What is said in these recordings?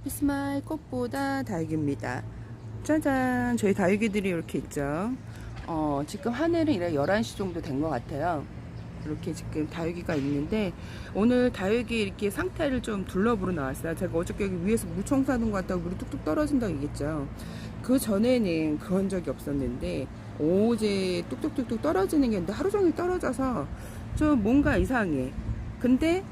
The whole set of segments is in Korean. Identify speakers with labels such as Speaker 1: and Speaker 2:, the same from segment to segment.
Speaker 1: 스마일 꽃보다 다육입니다. 짜잔, 저희 다육이들이 이렇게 있죠. 지금 하늘은 이래 11시 정도 된 것 같아요. 이렇게 지금 다육이가 있는데, 오늘 다육이 이렇게 상태를 좀 둘러보러 나왔어요. 제가 어저께 여기 위에서 물 청소하는 것 같다고 물이 뚝뚝 떨어진다고 얘기했죠. 그 전에는 그런 적이 없었는데, 어제 뚝뚝뚝뚝 떨어지는 게 있는데 하루 종일 떨어져서 좀 뭔가 이상해. 근데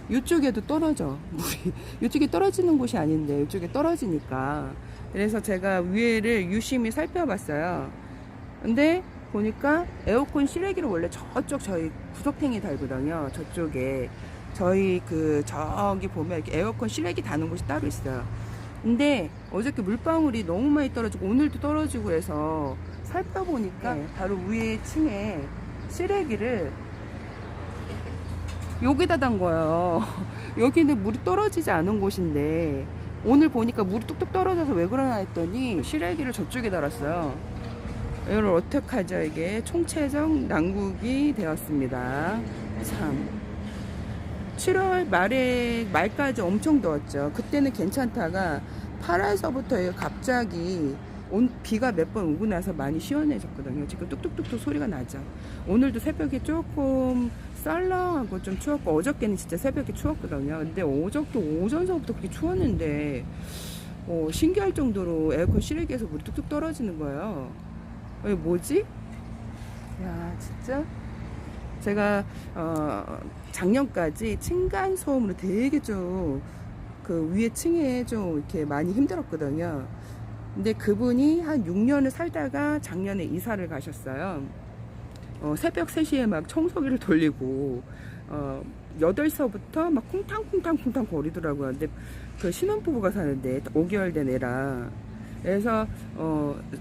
Speaker 1: 이쪽에도 떨어져. 물이 이쪽에 떨어지는 곳이 아닌데 이쪽에 떨어지니까. 그래서 제가 위에를 유심히 살펴봤어요. 근데 보니까 에어컨 실외기를 원래 저쪽 저희 구석탱이 달거든요. 저쪽에 저기 보면 이렇게 에어컨 실외기 다는 곳이 따로 있어요. 근데 어저께 물방울이 너무 많이 떨어지고 오늘도 떨어지고 해서 살펴보니까 바로 위에 층에 실외기를 여기다 단 거예요. 여기는 물이 떨어지지 않은 곳인데 오늘 보니까 물이 뚝뚝 떨어져서 왜 그러나 했더니 실외기를 저쪽에 달았어요. 이걸 어떡하죠? 이게 총체적 난국이 되었습니다. 참 7월 말까지 엄청 더웠죠. 그때는 괜찮다가 8월서부터 갑자기 비가 몇 번 오고 나서 많이 시원해졌거든요. 지금 뚝뚝뚝뚝 소리가 나죠. 오늘도 새벽에 조금 썰렁하고 좀 추웠고, 어저께는 진짜 새벽에 추웠거든요. 근데 어저께 오전서부터 그렇게 추웠는데 신기할 정도로 에어컨 실외기에서 물이 뚝뚝 떨어지는 거예요. 이게 뭐지? 야, 진짜 제가 작년까지 층간 소음으로 되게 좀 그 위에 층에 좀 이렇게 많이 힘들었거든요. 근데 그분이 한 6년을 살다가 작년에 이사를 가셨어요. 새벽 3시에 막 청소기를 돌리고 8시부터 막 쿵탕쿵탕쿵탕 거리더라고요. 근데 그 신혼부부가 사는데 5개월 된 애라. 그래서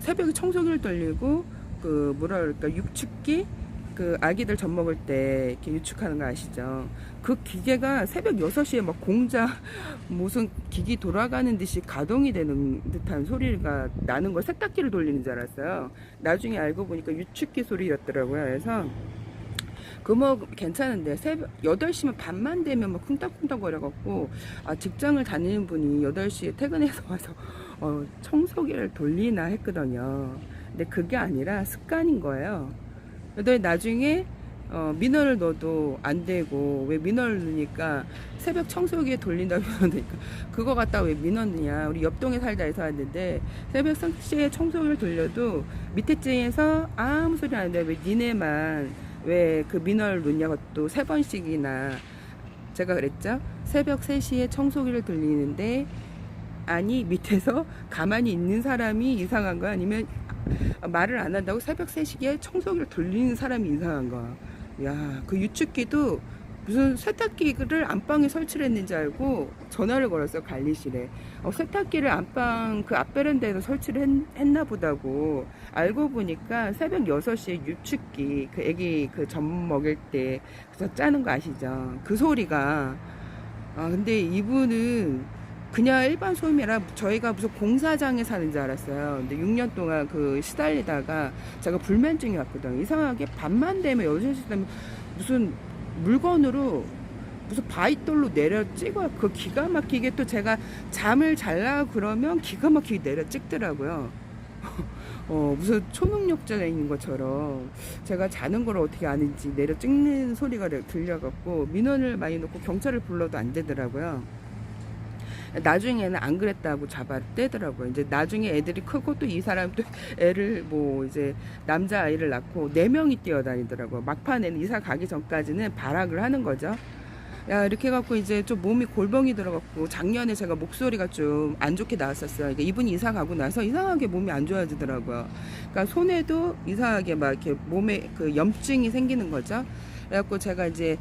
Speaker 1: 새벽에 청소기를 돌리고 그 뭐라 그럴까, 육축기, 그 아기들 젖 먹을 때 이렇게 유축하는 거 아시죠? 그 기계가 새벽 6시에 막 공장 무슨 기기 돌아가는 듯이 가동이 되는 듯한 소리가 나는 걸 세탁기를 돌리는 줄 알았어요. 나중에 알고 보니까 유축기 소리였더라고요. 그래서 그 뭐 괜찮은데 새벽 8시면 밤만 되면 막 쿵딱쿵딱 거려갖고, 직장을 다니는 분이 8시에 퇴근해서 와서 청소기를 돌리나 했거든요. 근데 그게 아니라 습관인 거예요. 근데 나중에 민원을 넣어도 안 되고, 왜 민원을 넣으니까 새벽 청소기에 돌린다고 그러니까 그거 갖다 왜 민원 넣냐. 우리 옆동에 살다 해서 왔는데 새벽 3시에 청소기를 돌려도 밑에 층에서 아무 소리 안 돼. 왜 니네만 왜 그 민원을 넣냐고 또 3번씩이나 제가 그랬죠. 새벽 3시에 청소기를 돌리는데, 아니 밑에서 가만히 있는 사람이 이상한 거, 아니면 말을 안 한다고 새벽 3시에 청소기를 돌리는 사람이 이상한 거야. 야, 그 유축기도 무슨 세탁기를 안방에 설치를 했는지 알고 전화를 걸었어요, 관리실에. 세탁기를 안방 그 앞베란다에서 설치를 했나 보다고. 알고 보니까 새벽 6시에 유축기, 그 애기 그 젖 먹일 때 그래서 짜는 거 아시죠? 그 소리가. 근데 이분은 그냥 일반 소음이라 저희가 무슨 공사장에 사는 줄 알았어요. 근데 6년 동안 그 시달리다가 제가 불면증이 왔거든요. 이상하게 밤만 되면 6시 되면 무슨 물건으로 무슨 바위돌로 내려 찍어요. 그 기가 막히게, 또 제가 잠을 잘라 그러면 기가 막히게 내려 찍더라고요. 무슨 초능력자인 것처럼 제가 자는 걸 어떻게 아는지 내려 찍는 소리가 들려갖고 민원을 많이 넣고 경찰을 불러도 안 되더라고요. 나중에는 안 그랬다고 잡아떼더라고요. 이제 나중에 애들이 크고 또 이 사람도 애를 뭐 이제 남자아이를 낳고 4명이 뛰어다니더라고요. 막판에는 이사 가기 전까지는 발악을 하는 거죠. 야, 이렇게 해갖고 이제 좀 몸이 골병이 들어갖고, 작년에 제가 목소리가 좀 안 좋게 나왔었어요. 그러니까 이분이 이사 가고 나서 이상하게 몸이 안 좋아지더라고요. 그러니까 손에도 이상하게 막 이렇게 몸에 그 염증이 생기는 거죠. 그래갖고 제가 이제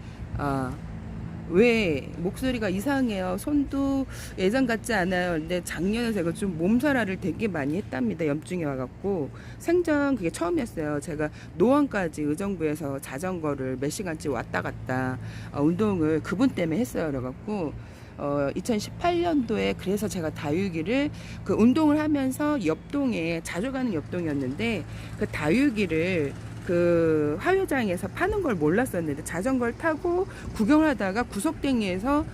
Speaker 1: 왜 목소리가 이상해요, 손도 예전 같지 않아요. 근데 작년에 제가 좀 몸살화를 되게 많이 했답니다. 염증이 와갖고. 생전 그게 처음이었어요. 제가 노원까지 의정부에서 자전거를 몇 시간씩 왔다 갔다 운동을 그분 때문에 했어요. 그래갖고 2018년도에 그래서 제가 다육이를 그 운동을 하면서 옆동에 자주 가는 옆동이었는데, 그 다육이를 그 화훼장에서 파는 걸 몰랐었는데 자전거를 타고 구경하다가 구석탱이에서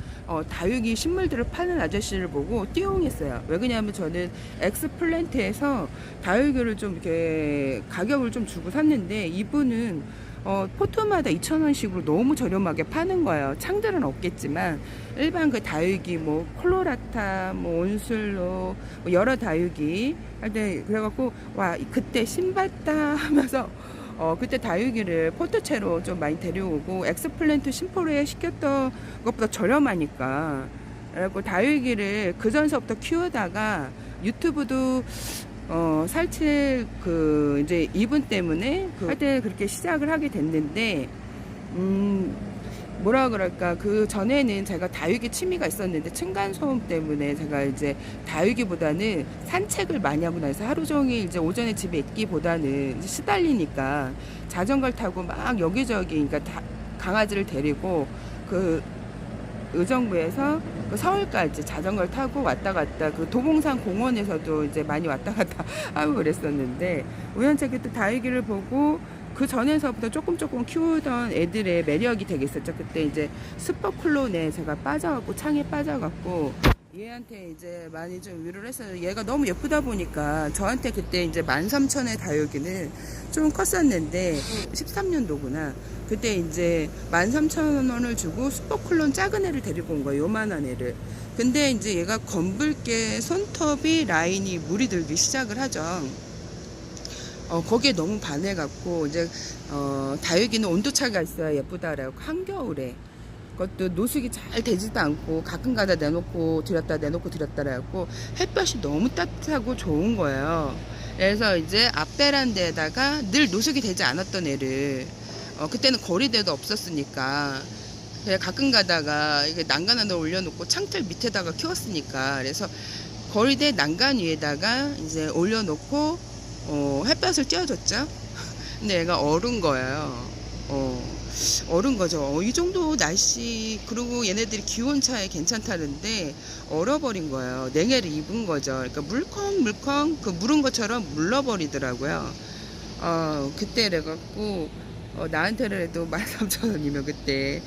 Speaker 1: 다육이 식물들을 파는 아저씨를 보고 띠용했어요. 왜 그러냐면 저는 엑스플랜트에서 다육이를 좀 이렇게 가격을 좀 주고 샀는데 이분은 포트마다 2,000원씩으로 너무 저렴하게 파는 거예요. 창들은 없겠지만 일반 그 다육이 뭐 콜로라타, 뭐 온슬로, 뭐 여러 다육이 할 때 그래갖고 와 그때 신봤다 하면서 그때 다육이를 포트채로 좀 많이 데려오고 엑스플랜트 심포로에 시켰던 것보다 저렴하니까 그래갖고 다육이를 그 전서부터 키우다가 유튜브도 살칠 이제 이분 때문에 할 때 그렇게 시작을 하게 됐는데 뭐라 그럴까 그 전에는 제가 다육이 취미가 있었는데 층간소음 때문에 제가 이제 다육이보다는 산책을 많이 하고 나서 하루 종일 이제 오전에 집에 있기보다는 이제 시달리니까 자전거를 타고 막 여기저기 그러니까 강아지를 데리고 그 의정부에서 그 서울까지 자전거를 타고 왔다 갔다 그 도봉산 공원에서도 이제 많이 왔다 갔다 하고 그랬었는데 우연찮게 또 다육이를 보고 그 전에서부터 조금 키우던 애들의 매력이 되게 있었죠. 그때 이제 슈퍼클론에 제가 빠져갖고 창에 빠져갖고 얘한테 이제 많이 좀 위로를 했어요. 얘가 너무 예쁘다 보니까 저한테 그때 이제 13,000원의 다육이는 좀 컸었는데 13년도구나. 그때 이제 13,000원을 주고 슈퍼클론 작은 애를 데리고 온 거예요. 요만한 애를. 근데 이제 얘가 검붉게 손톱이 라인이 물이 들기 시작을 하죠. 거기에 너무 반해갖고 이제 다육이는 온도차가 있어야 예쁘다라고 한겨울에 그것도 노숙이 잘 되지도 않고 가끔가다 내놓고 드렸다라고 햇볕이 너무 따뜻하고 좋은 거예요. 그래서 이제 앞베란다에다가 늘 노숙이 되지 않았던 애를 그때는 거리대도 없었으니까 그냥 가끔 가다가 이게 난간 하나 올려놓고 창틀 밑에다가 키웠으니까 그래서 거리대 난간 위에다가 이제 올려놓고 햇볕을 쬐어줬죠. 근데 얘가 얼은 거예요. 얼은 거죠. 이 정도 날씨 그리고 얘네들이 기온차에 괜찮다는데 얼어버린 거예요. 냉해를 입은 거죠. 그러니까 물컹물컹 그 물은 것처럼 물러버리더라고요. 그때 그래갖고 나한테는 해도 13,000원이면 그때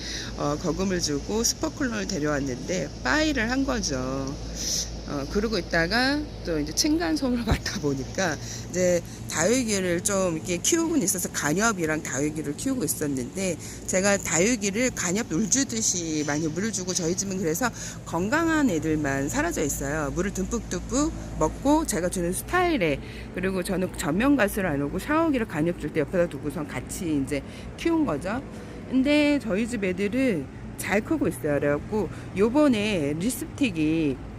Speaker 1: 거금을 주고 슈퍼쿨러를 데려왔는데 빠이를 한 거죠. 그러고 있다가 또 이제 층간소음을 맡다 보니까 이제 다육이를 좀 이렇게 키우고는 있어서 간엽이랑 다육이를 키우고 있었는데 제가 다육이를 간엽 물 주듯이 많이 물을 주고 저희 집은 그래서 건강한 애들만 사라져 있어요. 물을 듬뿍듬뿍 먹고 제가 주는 스타일에 그리고 저는 전면가스를 안 오고 샤워기를 간엽 줄 때 옆에다 두고선 같이 이제 키운 거죠. 근데 저희 집 애들은 잘 크고 있어요. 그래갖고 요번에 립스틱이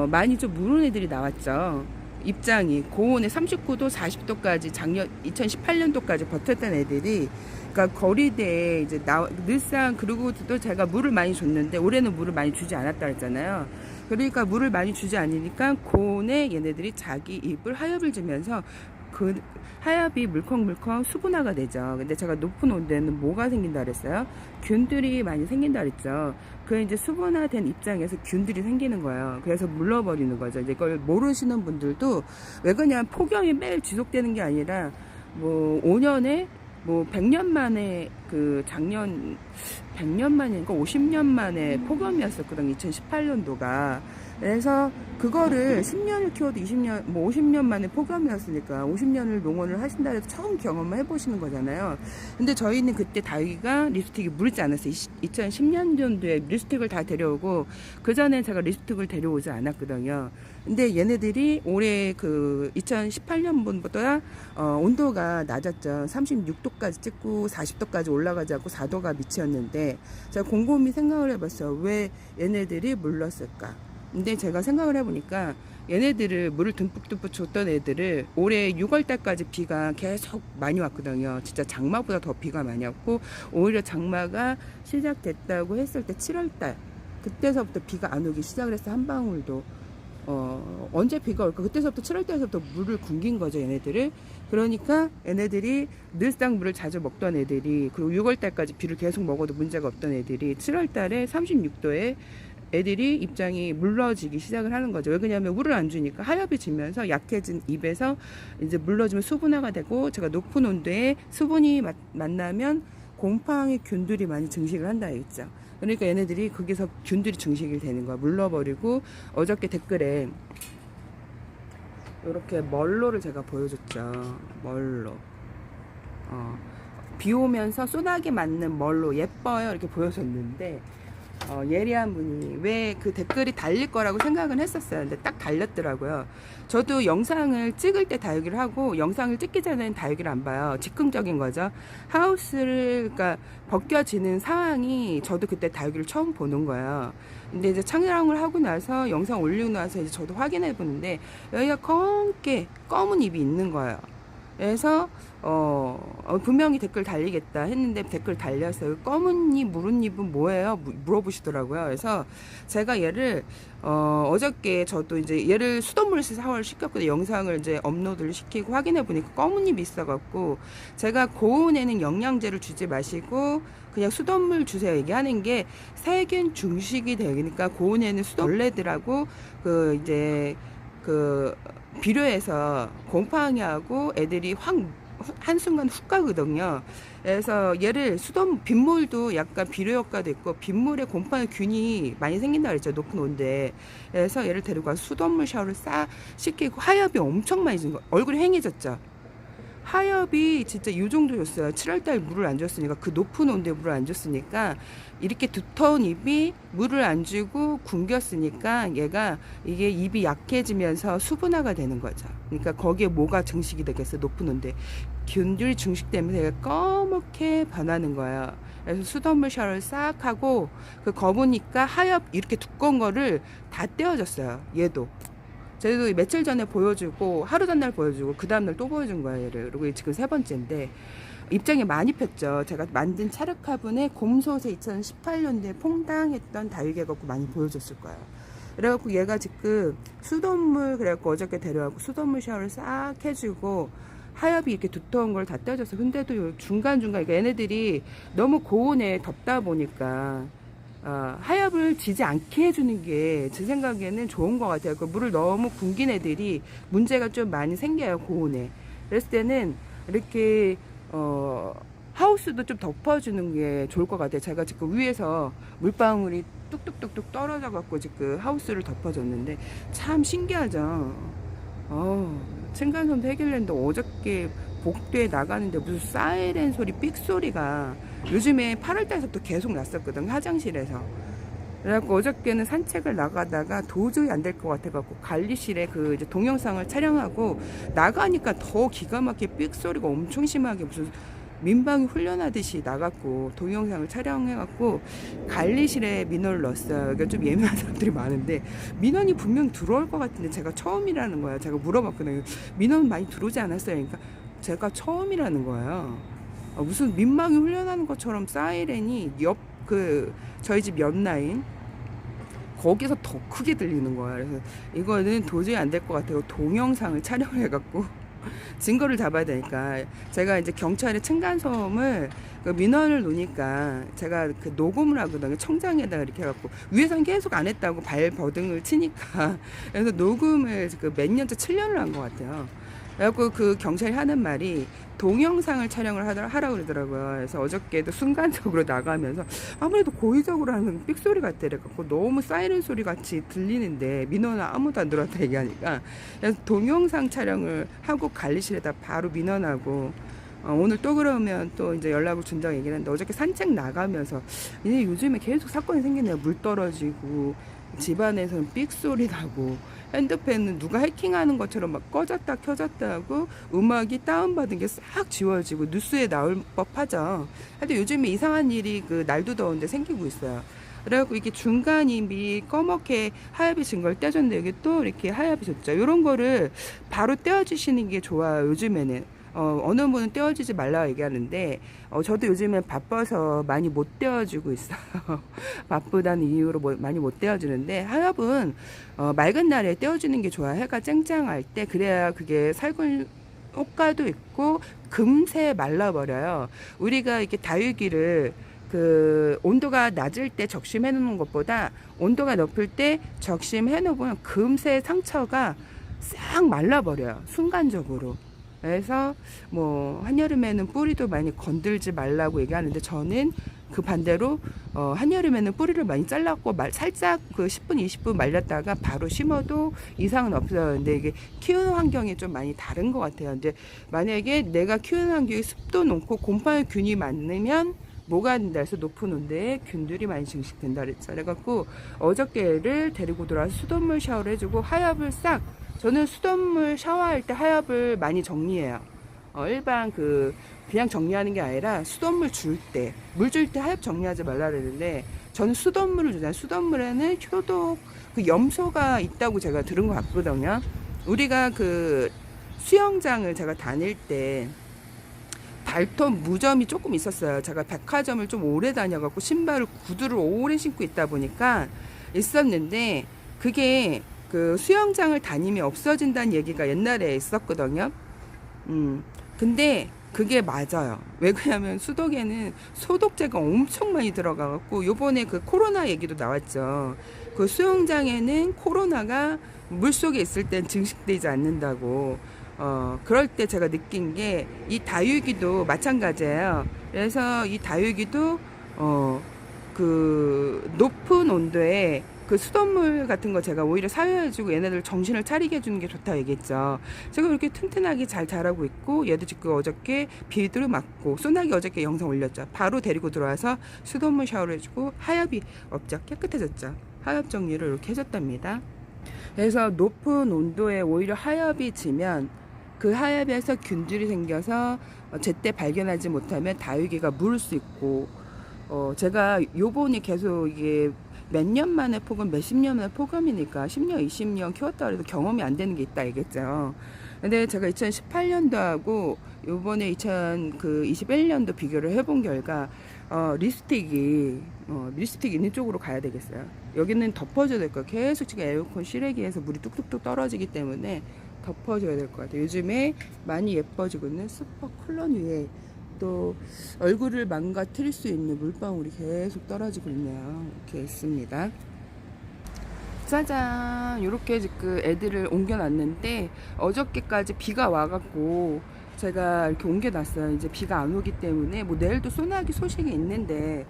Speaker 1: 많이 좀 무른 애들이 나왔죠. 입장이 고온에 39도, 40도까지 작년 2018년도까지 버텼던 애들이 그러니까 거리대에 이제 늘상 그리고 또 제가 물을 많이 줬는데 올해는 물을 많이 주지 않았다 했잖아요. 그러니까 물을 많이 주지 않으니까 고온에 얘네들이 자기 입을 하엽을 주면서 그 하엽이 물컹물컹 수분화가 되죠. 근데 제가 높은 온도에는 뭐가 생긴다 그랬어요? 균들이 많이 생긴다 그랬죠. 그 이제 수분화된 입장에서 균들이 생기는 거예요. 그래서 물러버리는 거죠. 이제 이걸 모르시는 분들도 왜 그냥 폭염이 매일 지속되는 게 아니라 뭐 5년에 뭐 100년 만에 그 작년 100년 만인가 50년 만에 폭염이었었거든 2018년도가. 그래서 그거를 10년을 키워도 20년 뭐 50년 만에 폭염이었으니까 50년을 농원을 하신다 해서 처음 경험을 해보시는 거잖아요. 근데 저희는 그때 다육이가 립스틱이 무르지 않았어요. 2010년도에 립스틱을 다 데려오고 그 전에 제가 립스틱을 데려오지 않았거든요. 근데 얘네들이 올해 그 2018년보다 온도가 낮았죠. 36도까지 찍고 40도까지 올라가지 않고 4도가 밑이었는데 제가 곰곰이 생각을 해봤어요. 왜 얘네들이 물렀을까? 근데 제가 생각을 해보니까 얘네들을 물을 듬뿍듬뿍 줬던 애들을 올해 6월달까지 비가 계속 많이 왔거든요. 진짜 장마보다 더 비가 많이 왔고 오히려 장마가 시작됐다고 했을 때 7월달 그때서부터 비가 안 오기 시작을 했어. 한 방울도 언제 비가 올까? 그때서부터 7월달서부터 물을 굶긴 거죠 얘네들을. 그러니까 얘네들이 늘상 물을 자주 먹던 애들이 그리고 6월달까지 비를 계속 먹어도 문제가 없던 애들이 7월달에 36도에 애들이 입장이 물러지기 시작을 하는 거죠. 왜 그러냐면 물을 안 주니까 하엽이 지면서 약해진 입에서 이제 물러주면 수분화가 되고 제가 높은 온도에 수분이 만나면 곰팡이 균들이 많이 증식을 한다 했죠. 그러니까 얘네들이 거기서 균들이 증식이 되는 거야. 물러버리고 어저께 댓글에 이렇게 멀로를 제가 보여줬죠. 멀로. 비 오면서 소나기 맞는 멀로 예뻐요 이렇게 보여줬는데 예리한 분이 왜 그 댓글이 달릴 거라고 생각은 했었어요. 근데 딱 달렸더라고요. 저도 영상을 찍을 때 다육이를 하고 영상을 찍기 전에는 다육이를 안 봐요. 즉흥적인 거죠. 하우스를 그러니까 벗겨지는 상황이 저도 그때 다육이를 처음 보는 거예요. 근데 이제 촬영을 하고 나서 영상 올리고 나서 이제 저도 확인해 보는데 여기가 검게 검은 잎이 있는 거예요. 그래서 분명히 댓글 달리겠다 했는데 댓글 달렸어요. 검은 잎, 무른 잎은 뭐예요? 물어보시더라고요. 그래서 제가 얘를 어저께 저도 이제 얘를 수돗물에서 샤워를 시켰거든요. 영상을 이제 업로드를 시키고 확인해 보니까 검은 잎이 있어갖고 제가 고온에는 영양제를 주지 마시고 그냥 수돗물 주세요 얘기하는 게 세균 중식이 되니까 고온에는 벌레들하고 그 이제 그 비료에서 곰팡이하고 애들이 확 한순간 훅 가거든요. 그래서 얘를 빗물도 약간 비료 효과도 있고 빗물에 곰팡이 균이 많이 생긴다 그랬죠. 높은 온도에. 그래서 얘를 데리고 가서 수돗물 샤워를 싹 시키고 하엽이 엄청 많이 진 거. 얼굴이 휑해졌죠. 하엽이 진짜 이 정도였어요. 7월달 물을 안 줬으니까 그 높은 온도에 물을 안 줬으니까 이렇게 두터운 잎이 물을 안 주고 굶겼으니까 얘가 이게 잎이 약해지면서 수분화가 되는 거죠. 그러니까 거기에 뭐가 증식이 되겠어요. 높은 온도에 균들이 증식되면서 얘가 검게 변하는 거예요. 그래서 수돗물 샤워를 싹 하고 그 검으니까 하엽 이렇게 두꺼운 거를 다 떼어줬어요. 얘도. 저희도 며칠 전에 보여주고 하루 전날 보여주고 그 다음날 또 보여준 거예요. 얘를. 그리고 지금 세 번째인데 입장에 많이 폈죠. 제가 만든 차르카분의 곰솥에 2018년도에 퐁당했던 다육이 갖고 많이 보여줬을 거예요. 그래갖고 얘가 지금 수돗물 그래갖고 어저께 데려가고 수돗물 샤워를 싹 해주고 하엽이 이렇게 두터운 걸 다 떼어줘서 근데도 중간중간 그러니까 얘네들이 너무 고온에 덥다 보니까 하엽을 지지 않게 해주는 게 제 생각에는 좋은 것 같아요. 그 물을 너무 굶긴 애들이 문제가 좀 많이 생겨요. 고온에. 그랬을 때는 이렇게 하우스도 좀 덮어주는 게 좋을 것 같아요. 제가 지금 위에서 물방울이 뚝뚝뚝뚝 떨어져 갖고 지금 하우스를 덮어줬는데 참 신기하죠. 층간소음 해결했는데 어저께 복도에 나가는데 무슨 사이렌 소리, 삑 소리가 요즘에 8월달부터 계속 났었거든. 화장실에서. 그래갖고 어저께는 산책을 나가다가 도저히 안 될 것 같아갖고 관리실에 그 이제 동영상을 촬영하고 나가니까 더 기가 막히게 삑 소리가 엄청 심하게 무슨 민방위 훈련하듯이 나갔고 동영상을 촬영해갖고 관리실에 민원을 넣었어요. 그러니까 좀 예민한 사람들이 많은데 민원이 분명 들어올 것 같은데 제가 처음이라는 거예요. 제가 물어봤거든요. 민원 많이 들어오지 않았어요. 그러니까 제가 처음이라는 거예요. 무슨 민방위 훈련하는 것처럼 사이렌이 저희 집 옆 라인 거기서 더 크게 들리는 거야. 그래서 이거는 도저히 안 될 것 같아요. 동영상을 촬영을 해갖고 증거를 잡아야 되니까 제가 이제 경찰에 층간소음을 그 민원을 놓으니까 제가 그 녹음을 하거든요. 청장에다가 이렇게 해갖고 위에서는 계속 안 했다고 발버둥을 치니까 그래서 녹음을 그 몇 년째 7년을 한 것 같아요. 그래갖고 그 경찰이 하는 말이 동영상을 촬영을 하라고 그러더라고요. 그래서 어저께도 순간적으로 나가면서 아무래도 고의적으로 하는 삑소리 같아. 그래갖고 너무 사이렌 소리 같이 들리는데 민원은 아무도 안 들어왔다 얘기하니까 그래서 동영상 촬영을 하고 관리실에다 바로 민원하고 오늘 또 그러면 또 이제 연락을 준다고 얘기를 했는데 어저께 산책 나가면서 이제 요즘에 계속 사건이 생기네요. 물 떨어지고 집안에서는 삑소리 나고 핸드폰은 누가 해킹하는 것처럼 막 꺼졌다 켜졌다 하고 음악이 다운받은 게 싹 지워지고 뉴스에 나올 법하죠. 하여튼 요즘에 이상한 일이 그 날도 더운데 생기고 있어요. 그래갖고 이게 중간잎이 꺼멓게 하얗게 진 걸 떼줬는데 여기 또 이렇게 하얗게 졌죠. 이런 거를 바로 떼어주시는 게 좋아요. 요즘에는. 어느 분은 떼어주지 말라고 얘기하는데 저도 요즘에 바빠서 많이 못 떼어주고 있어요. 바쁘다는 이유로 많이 못 떼어주는데 하엽은 맑은 날에 떼어주는 게 좋아요. 해가 쨍쨍할 때 그래야 그게 살균 효과도 있고 금세 말라버려요. 우리가 이렇게 다육이를 그 온도가 낮을 때 적심해 놓는 것보다 온도가 높을 때 적심해 놓으면 금세 상처가 싹 말라버려요. 순간적으로. 그래서 뭐 한여름에는 뿌리도 많이 건들지 말라고 얘기하는데 저는 그 반대로 한여름에는 뿌리를 많이 잘랐고 살짝 그 10분 20분 말렸다가 바로 심어도 이상은 없어요. 근데 이게 키우는 환경이 좀 많이 다른 것 같아요. 근데 만약에 내가 키우는 환경이 습도 높고 곰팡이균이 많으면 뭐가 된다 해서 높은 온도에 균들이 많이 증식된다 그랬죠. 그래갖고 어저께를 데리고 들어와서 수돗물 샤워를 해주고 하엽을 싹, 저는 수돗물 샤워할 때 하엽을 많이 정리해요. 일반 그냥 정리하는 게 아니라 수돗물 줄 때, 물 줄 때 하엽 정리하지 말라 그랬는데 저는 수돗물을 주잖아요. 수돗물에는 효독 그 염소가 있다고 제가 들은 것 같거든요. 우리가 그 수영장을 제가 다닐 때 발톱 무좀이 조금 있었어요. 제가 백화점을 좀 오래 다녀갖고 신발을 구두를 오래 신고 있다 보니까 있었는데 그게 그 수영장을 다니면 없어진다는 얘기가 옛날에 있었거든요. 근데 그게 맞아요. 왜 그러냐면 수독에는 소독제가 엄청 많이 들어가갖고 요번에 그 코로나 얘기도 나왔죠. 그 수영장에는 코로나가 물속에 있을 땐 증식되지 않는다고. 그럴 때 제가 느낀 게 이 다육이도 마찬가지예요. 그래서 이 다육이도 그 높은 온도에 그 수돗물 같은 거 제가 오히려 사용해주고 얘네들 정신을 차리게 해주는 게 좋다 얘기했죠. 제가 이렇게 튼튼하게 잘 자라고 있고 얘도 지금 어저께 비도 맞고 소나기 어저께 영상 올렸죠. 바로 데리고 들어와서 수돗물 샤워를 해주고 하엽이 없죠. 깨끗해졌죠. 하엽 정리를 이렇게 해줬답니다. 그래서 높은 온도에 오히려 하엽이 지면 그 하엽에서 균들이 생겨서 제때 발견하지 못하면 다육이가 물을 수 있고 제가 요번이 계속 이게 몇 년 만에 폭염, 몇십 년 만에 폭염이니까 10년, 20년 키웠다 그래도 경험이 안 되는 게 있다 얘기했죠. 근데 제가 2018년도하고 요번에 2021년도 비교를 해본 결과 립스틱이 있는 쪽으로 가야 되겠어요. 여기는 덮어줘야 될 거예요. 계속 지금 에어컨 실외기에서 물이 뚝뚝뚝 떨어지기 때문에 덮어줘야 될 것 같아요. 요즘에 많이 예뻐지고 있는 슈퍼 쿨런 위에 또 얼굴을 망가뜨릴 수 있는 물방울이 계속 떨어지고 있네요. 이렇게 있습니다. 짜잔, 이렇게 지금 애들을 옮겨놨는데 어저께까지 비가 와갖고 제가 이렇게 옮겨놨어요. 이제 비가 안 오기 때문에 뭐 내일도 소나기 소식이 있는데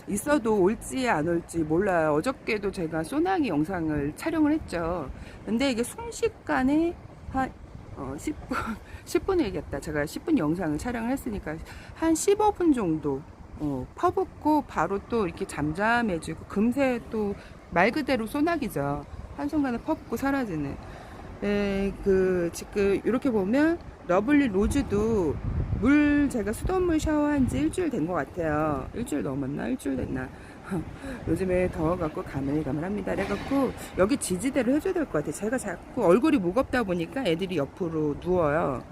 Speaker 1: 있어도 올지 안 올지 몰라요. 어저께도 제가 소나기 영상을 촬영을 했죠. 근데 이게 순식간에 한 10분 얘기했다. 제가 10분 영상을 촬영을 했으니까 한 15분 정도 퍼붓고 바로 또 이렇게 잠잠해지고 금세 또 말 그대로 소나기죠. 한순간에 퍼붓고 사라지는. 지금 이렇게 보면 러블리 로즈도 제가 수돗물 샤워한 지 일주일 된 것 같아요. 일주일 넘었나? 일주일 됐나? 요즘에 더워갖고 가물가물합니다. 그래갖고 여기 지지대로 해줘야 될 것 같아요. 제가 자꾸 얼굴이 무겁다 보니까 애들이 옆으로 누워요.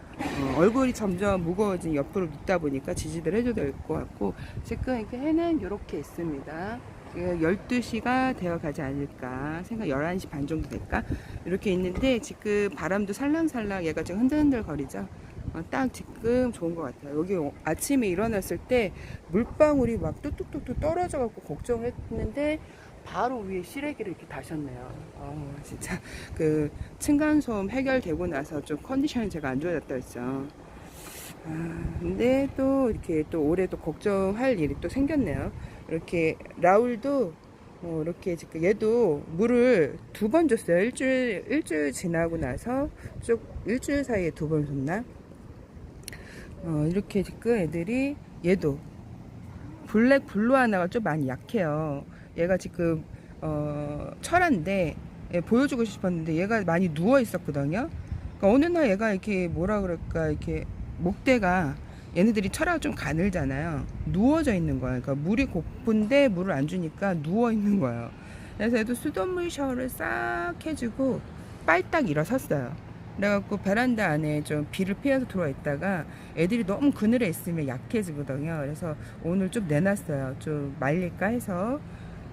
Speaker 1: 얼굴이 점점 무거워진 옆으로 눕다 보니까 지지대를 해줘야 될 것 같고 지금 이렇게 해는 이렇게 있습니다. 12시가 되어 가지 않을까 생각. 11시 반 정도 될까 이렇게 있는데 지금 바람도 살랑살랑 얘가 지금 흔들흔들 거리죠. 딱 지금 좋은 것 같아요. 여기 아침에 일어났을 때 물방울이 막 뚝뚝뚝뚝 떨어져 갖고 걱정했는데 바로 위에 시래기를 이렇게 다셨네요. 진짜 그 층간소음 해결되고 나서 좀 컨디션이 제가 안 좋아졌다 했죠. 근데 또 이렇게 또 올해 또 걱정할 일이 또 생겼네요. 이렇게 라울도 이렇게 지금 얘도 물을 2번 줬어요. 일주일 지나고 나서 쭉 일주일 사이에 2번 줬나? 이렇게 지금 애들이 얘도 블랙 블루 하나가 좀 많이 약해요. 얘가 지금 철한데 보여주고 싶었는데 얘가 많이 누워 있었거든요. 그러니까 어느 날 얘가 이렇게 뭐라 그럴까 이렇게 목대가 얘네들이 철화가 좀 가늘잖아요. 누워져 있는 거예요. 그러니까 물이 고픈데 물을 안 주니까 누워 있는 거예요. 그래서 얘도 수돗물 샤워를 싹 해주고 빨딱 일어섰어요. 그래갖고 베란다 안에 좀 비를 피해서 들어와 있다가 애들이 너무 그늘에 있으면 약해지거든요. 그래서 오늘 좀 내놨어요. 좀 말릴까 해서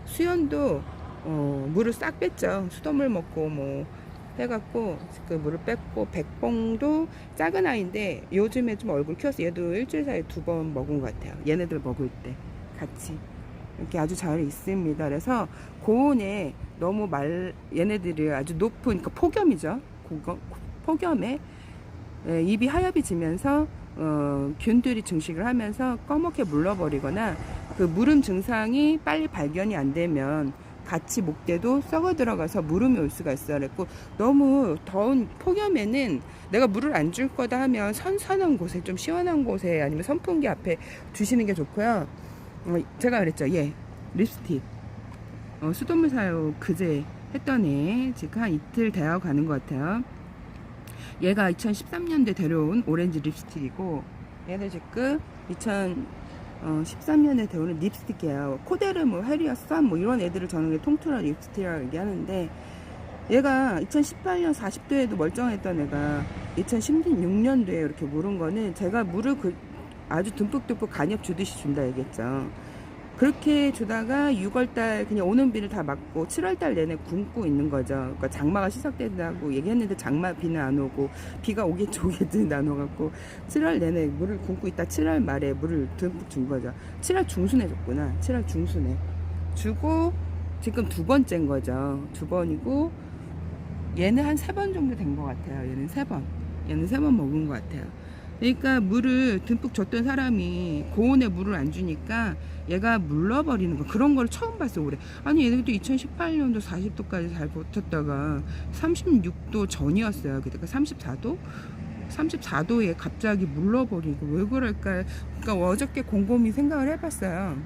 Speaker 1: 수연도 물을 싹 뺐죠. 수돗물 먹고 뭐 해갖고 그 물을 뺐고 백봉도 작은 아이인데 요즘에 좀 얼굴 키워서 얘도 일주일 사이에 2번 먹은 것 같아요. 얘네들 먹을 때 같이 이렇게 아주 잘 있습니다. 그래서 고온에 너무 얘네들이 아주 높은 그러니까 폭염이죠. 폭염에 입이 하엽이 지면서 균들이 증식을 하면서 꺼멓게 물러버리거나 그 무름 증상이 빨리 발견이 안 되면 같이 목대도 썩어 들어가서 무름이 올 수가 있어요. 그랬고 너무 더운 폭염에는 내가 물을 안 줄 거다 하면 선선한 곳에 좀 시원한 곳에 아니면 선풍기 앞에 두시는 게 좋고요. 제가 그랬죠. 예, 립스틱 수돗물 사용 그제 했던 애 지금 한 이틀 되어 가는 것 같아요. 얘가 2013년도에 데려온 오렌지 립스틱이고 얘는 지금 2013년에 데려온 립스틱이에요. 코데르 뭐 헤리어선 뭐 이런 애들을 저는 통틀어 립스틱이라고 얘기하는데 얘가 2018년 40도에도 멀쩡했던 애가 2016년도에 이렇게 무른 거는 제가 물을 아주 듬뿍듬뿍 간엽 주듯이 준다 얘기했죠. 그렇게 주다가 6월달 그냥 오는 비를 다 맞고 7월달 내내 굶고 있는 거죠. 그러니까 장마가 시작된다고 얘기했는데 장마 비는 안 오고 비가 오겠지 안 와갖고 7월 내내 물을 굶고 있다 7월 말에 물을 듬뿍 준 거죠. 7월 중순에 줬구나. 7월 중순에 주고 지금 두 번째인 거죠. 두 번이고 얘는 한 3번 정도 된 것 같아요. 얘는 3번 먹은 것 같아요. 그러니까 물을 듬뿍 줬던 사람이 고온에 물을 안 주니까 얘가 물러버리는 거 그런 걸 처음 봤어 올해. 아니 얘네들도 2018년도 40도까지 잘 버텼다가 36도 전이었어요. 그러니까 34도에 갑자기 물러버리고 왜 그럴까. 그러니까 어저께 곰곰이 생각을 해봤어요.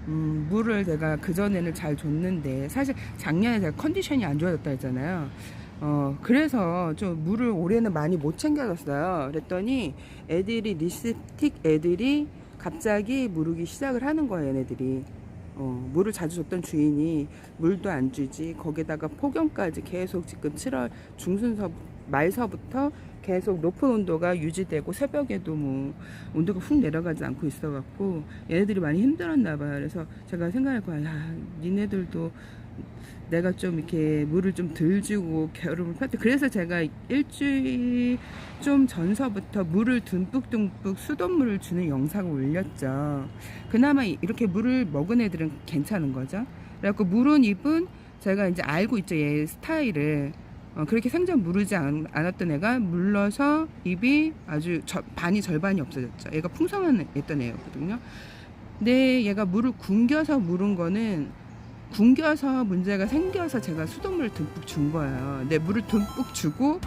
Speaker 1: 물을 내가 그전에는 잘 줬는데 사실 작년에 제가 컨디션이 안 좋아졌다 했잖아요. 그래서 좀 물을 올해는 많이 못 챙겨줬어요. 그랬더니 립스틱 애들이 갑자기 무르기 시작을 하는 거예요. 얘네들이 물을 자주 줬던 주인이 물도 안 주지 거기다가 폭염까지 계속 지금 7월 말서부터 계속 높은 온도가 유지되고 새벽에도 뭐 온도가 훅 내려가지 않고 있어 갖고 얘네들이 많이 힘들었나 봐요. 그래서 제가 생각할 거야. 야, 니네들도 내가 좀 이렇게 물을 좀 덜 주고 겨울을 폈대. 그래서 제가 일주일 좀 전서부터 물을 듬뿍듬뿍 수돗물을 주는 영상을 올렸죠. 그나마 이렇게 물을 먹은 애들은 괜찮은 거죠. 그래갖고 물은 잎은 제가 이제 알고 있죠. 얘 스타일을. 그렇게 생전 무르지 않았던 애가 물러서 잎이 아주 반이 절반이 없어졌죠. 얘가 풍성한 했던 애였거든요. 근데 얘가 물을 굶겨서 무른 거는 굶겨서 문제가 생겨서 제가 수돗물을 듬뿍 준 거예요. 근데 물을 듬뿍 주고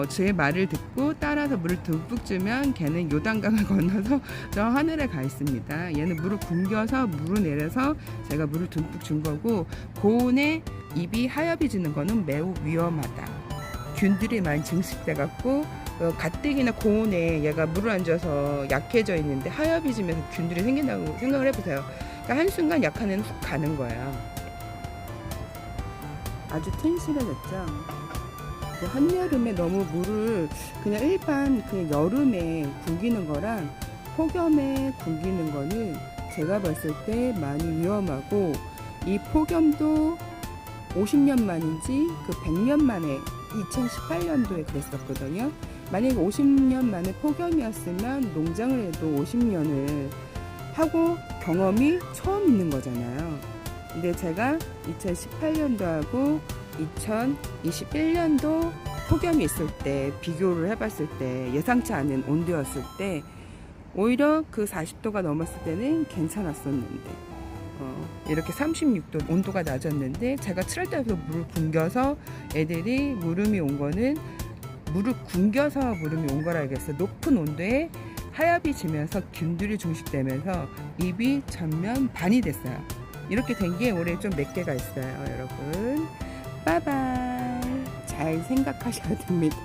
Speaker 1: 제 말을 듣고 따라서 물을 듬뿍 주면 걔는 요단강을 건너서 저 하늘에 가 있습니다. 얘는 물을 굶겨서 물을 내려서 제가 물을 듬뿍 준 거고 고온에 입이 하얗게 지는 거는 매우 위험하다. 균들이 많이 증식돼 갖고 가뜩이나 고온에 얘가 물을 안 줘서 약해져 있는데 하얗게 지면서 균들이 생긴다고 생각을 해보세요. 그러니까 한순간 약한 애는 훅 가는 거예요. 아주 튼실해졌죠. 한여름에 너무 물을 그냥 일반 그냥 여름에 굶기는 거랑 폭염에 굶기는 거는 제가 봤을 때 많이 위험하고 이 폭염도 50년 만인지 그 100년 만에 2018년도에 그랬었거든요. 만약에 50년 만에 폭염이었으면 농장을 해도 50년을 하고 경험이 처음 있는 거잖아요. 근데 제가 2018년도하고 2021년도 폭염이 있을 때 비교를 해봤을 때 예상치 않은 온도였을 때 오히려 그 40도가 넘었을 때는 괜찮았었는데 이렇게 36도 온도가 낮았는데 제가 7월달부터 물을 굶겨서 애들이 무름이 온 거는 물을 굶겨서 무름이 온 거라 알겠어요. 높은 온도에 하얗게 지면서 균들이 증식되면서 잎이 전면 반이 됐어요. 이렇게 된 게 올해 좀 몇 개가 있어요. 여러분 빠바이 잘 생각하셔야 됩니다.